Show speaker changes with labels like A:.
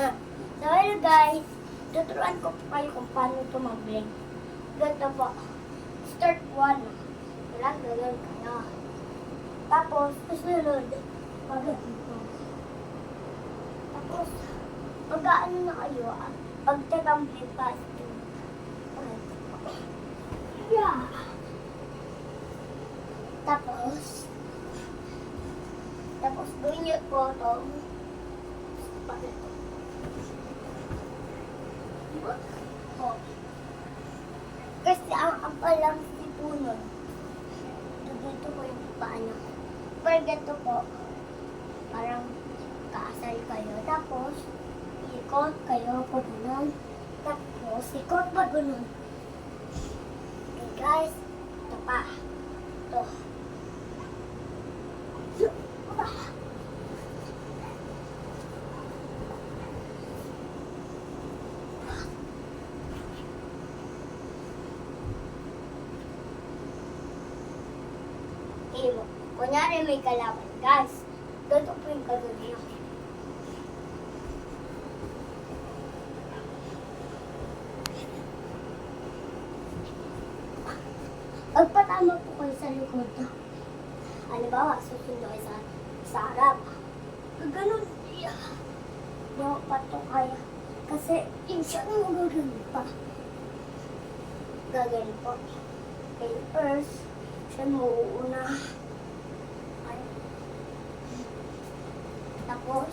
A: So, hello guys. Tuturuan ko po kayo kung paano ito mag-blend. Ganito po. Start 1. Wala, gagawin ka na. Tapos, susunod. Pagkakito. Tapos, pag-ano na kayo, pag-tagang blend pa. Yeah. Tapos gawin niyo po ito. Kasi ang alam si Puno, dito ko yung paano. Pero ganito po, parang kaasal kayo. Tapos, ikot kayo po ganun. Tapos, ikot pa ganun. Okay guys, ito pa. Ito. Kunyari may kalaban, guys. Ganito po yung gagawin niyo. Pagpatama po kayo sa likod. Halimbawa, susunod kayo sa harap. Ganun. Hindi ako pato kaya. Kasi yung siya nang gagawin pa. Gagawin po. Okay, first, siya mauuna. Tapos,